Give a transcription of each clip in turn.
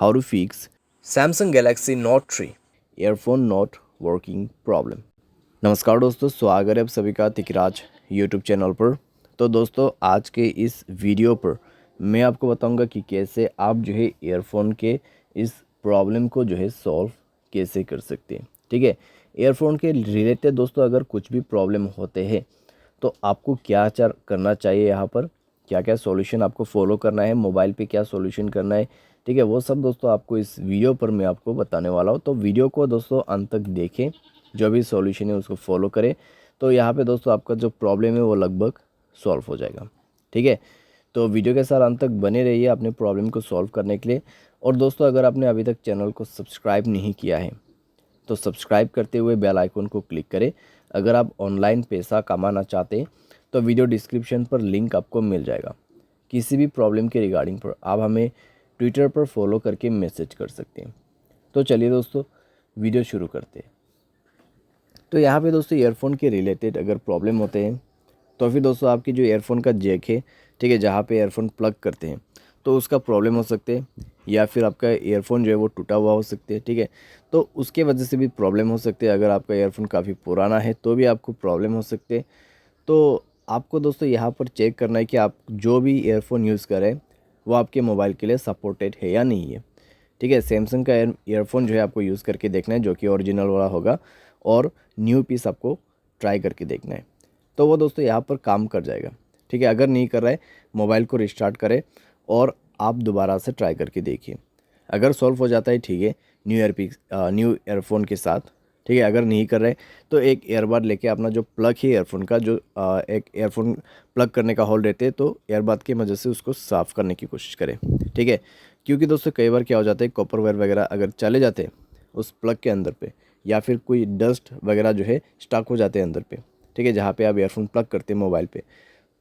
how to fix Samsung Galaxy Note 3 earphone not working problem। नमस्कार दोस्तों, स्वागत है आप सभी का तिकराज यूट्यूब चैनल पर। तो दोस्तों, आज के इस वीडियो पर मैं आपको बताऊंगा कि कैसे आप जो है ईयरफोन के इस प्रॉब्लम को जो है सॉल्व कैसे कर सकते हैं। ठीक है, ईयरफोन के रिलेटेड दोस्तों अगर कुछ भी प्रॉब्लम होते हैं तो आपको क्या करना चाहिए, यहाँ पर क्या क्या सॉल्यूशन आपको फॉलो करना है, मोबाइल पे क्या सॉल्यूशन करना है। ठीक है, वो सब दोस्तों आपको इस वीडियो पर मैं आपको बताने वाला हूँ। तो वीडियो को दोस्तों अंत तक देखें, जो भी सॉल्यूशन है उसको फॉलो करें, तो यहाँ पे दोस्तों आपका जो प्रॉब्लम है वो लगभग सॉल्व हो जाएगा। ठीक है, तो वीडियो के साथ अंत तक बने रहिए अपने प्रॉब्लम को सॉल्व करने के लिए। और दोस्तों, अगर आपने अभी तक चैनल को सब्सक्राइब नहीं किया है तो सब्सक्राइब करते हुए बेल आइकन को क्लिक करें। अगर आप ऑनलाइन पैसा कमाना चाहते हैं तो वीडियो डिस्क्रिप्शन पर लिंक आपको मिल जाएगा। किसी भी प्रॉब्लम के रिगार्डिंग पर आप हमें ट्विटर पर फॉलो करके मैसेज कर सकते हैं। तो चलिए दोस्तों, वीडियो शुरू करते हैं। तो यहाँ पे दोस्तों ईयरफोन के रिलेटेड अगर प्रॉब्लम होते हैं तो फिर दोस्तों आपकी जो ईयरफोन का जैक है, ठीक है, जहाँ पे ईयरफोन प्लग करते हैं तो उसका प्रॉब्लम हो सकते हैं, या फिर आपका ईयरफोन जो है वो टूटा हुआ हो सकते हैं। ठीक है, तो उसके वजह से भी प्रॉब्लम हो सकते हैं। अगर आपका ईयरफोन काफ़ी पुराना है तो भी आपको प्रॉब्लम हो सकते हैं। तो आपको दोस्तों यहाँ पर चेक करना है कि आप जो भी ईयरफोन यूज़ करें वो आपके मोबाइल के लिए सपोर्टेड है या नहीं है। ठीक है, सैमसंग का ईयरफोन जो है आपको यूज़ करके देखना है, जो कि ओरिजिनल वाला होगा, और न्यू पीस आपको ट्राई करके देखना है। तो वो दोस्तों यहाँ पर काम कर जाएगा। ठीक है, अगर नहीं कर रहा है मोबाइल को रिस्टार्ट करें और आप दोबारा से ट्राई करके देखिए। अगर सॉल्व हो जाता है ठीक है, न्यू ईयरफोन के साथ। ठीक है, अगर नहीं कर रहे तो एक ईयरबड लेके अपना जो प्लग है ईयरफोन का, जो एक ईयरफोन प्लग करने का होल रहते हैं, तो ईयरबड की मदद से उसको साफ़ करने की कोशिश करें। ठीक है, क्योंकि दोस्तों कई बार क्या हो जाता है, कॉपर वायर वगैरह अगर चले जाते हैं उस प्लग के अंदर पे, या फिर कोई डस्ट वगैरह जो है स्टक हो जाते हैं अंदर पे। ठीक है, जहाँ पे आप ईयरफोन प्लग करते हैं मोबाइल पे,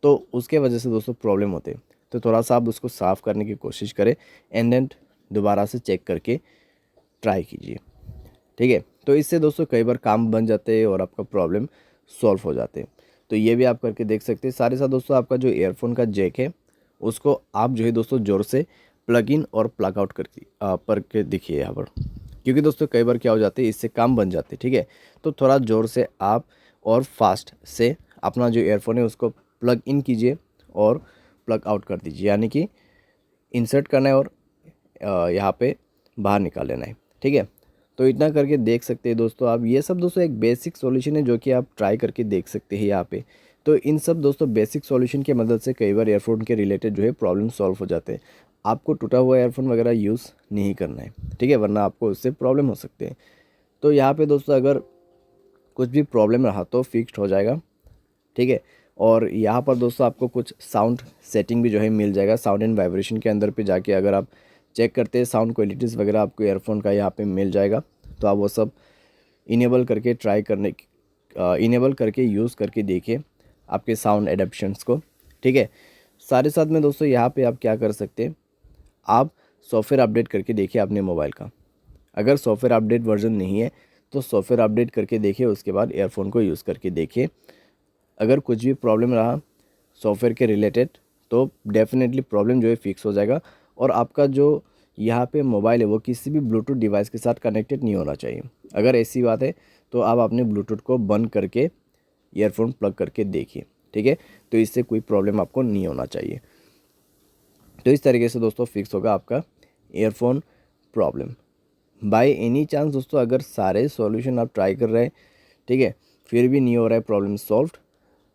तो उसके वजह से दोस्तों प्रॉब्लम होते हैं। तो थोड़ा सा आप उसको साफ़ करने की कोशिश करें एंड देन दोबारा से चेक करके ट्राई कीजिए। ठीक है, तो इससे दोस्तों कई बार काम बन जाते हैं और आपका प्रॉब्लम सॉल्व हो जाते हैं। तो ये भी आप करके देख सकते हैं। साथ ही साथ दोस्तों आपका जो ईयरफोन का जैक है उसको आप जो है दोस्तों ज़ोर से प्लग इन और प्लग आउट करके देखिए यहाँ पर, क्योंकि दोस्तों कई बार क्या हो जाते हैं, इससे काम बन जाते हैं। ठीक है, तो थोड़ा ज़ोर से आप और फास्ट से अपना जो ईयरफोन है उसको प्लग इन कीजिए और प्लग आउट कर दीजिए, यानी कि इंसर्ट करना है और यहाँ पे बाहर निकाल लेना है। ठीक है, तो इतना करके देख सकते हैं दोस्तों आप। ये सब दोस्तों एक बेसिक सॉल्यूशन है जो कि आप ट्राई करके देख सकते हैं यहाँ पे। तो इन सब दोस्तों बेसिक सॉल्यूशन की मदद से कई बार ईयरफोन के रिलेटेड जो है प्रॉब्लम सॉल्व हो जाते हैं। आपको टूटा हुआ ईयरफोन वगैरह यूज़ नहीं करना है। ठीक है, वरना आपको उससे प्रॉब्लम हो सकते हैं। तो यहाँ पे दोस्तों अगर कुछ भी प्रॉब्लम रहा तो फिक्स्ड हो जाएगा। ठीक है, और यहाँ पर दोस्तों आपको कुछ साउंड सेटिंग भी जो है मिल जाएगा। साउंड एंड वाइब्रेशन के अंदर पे जाके अगर आप चेक करते हैं साउंड क्वालिटीज़ वगैरह आपको ईयरफोन का यहाँ पे मिल जाएगा। तो आप वो सब इनेबल करके इनेबल करके यूज़ करके देखिए आपके साउंड एडेप्शंस को। ठीक है, सारे साथ में दोस्तों यहाँ पे आप क्या कर सकते हैं, आप सॉफ्टवेयर अपडेट करके देखिए अपने मोबाइल का। अगर सॉफ्टवेयर अपडेट वर्जन नहीं है तो सॉफ्टवेयर अपडेट करके देखिए, उसके बाद ईयरफोन को यूज़ करके देखिए। अगर कुछ भी प्रॉब्लम रहा सॉफ्टवेयर के रिलेटेड तो डेफिनेटली प्रॉब्लम जो है फिक्स हो जाएगा। और आपका जो यहाँ पे मोबाइल है वो किसी भी ब्लूटूथ डिवाइस के साथ कनेक्टेड नहीं होना चाहिए। अगर ऐसी बात है तो आप अपने ब्लूटूथ को बंद करके ईयरफोन प्लग करके देखिए। ठीक है, तो इससे कोई प्रॉब्लम आपको नहीं होना चाहिए। तो इस तरीके से दोस्तों फिक्स होगा आपका earphone problem. By any chance दोस्तों अगर सारे सॉल्यूशन आप ट्राई कर रहे हैं, ठीक है, फिर भी नहीं हो रहा है प्रॉब्लम सॉल्व,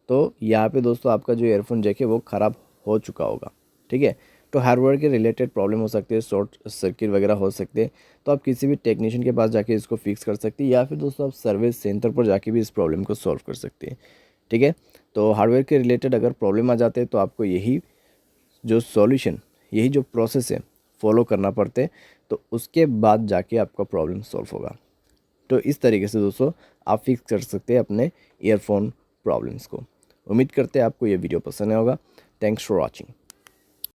तो यहाँ पे दोस्तों आपका जो ईयरफोन जैक है वो ख़राब हो चुका होगा। ठीक है, तो हार्डवेयर के रिलेटेड प्रॉब्लम हो सकती है, शॉर्ट सर्किट वगैरह हो सकते हैं, तो आप किसी भी टेक्नीशियन के पास जाके इसको फिक्स कर सकते हैं, या फिर दोस्तों आप सर्विस सेंटर पर जाके भी इस प्रॉब्लम को सॉल्व कर सकते हैं। ठीक है, तो हार्डवेयर के रिलेटेड अगर प्रॉब्लम आ जाते हैं तो आपको यही जो प्रोसेस है फॉलो करना पड़ते हैं, तो उसके बाद जाके आपका प्रॉब्लम सॉल्व होगा। तो इस तरीके से दोस्तों आप फिक्स कर सकते हैं अपने ईयरफोन प्रॉब्लम्स को। उम्मीद करते हैं आपको ये वीडियो पसंद आया होगा। Thanks for watching.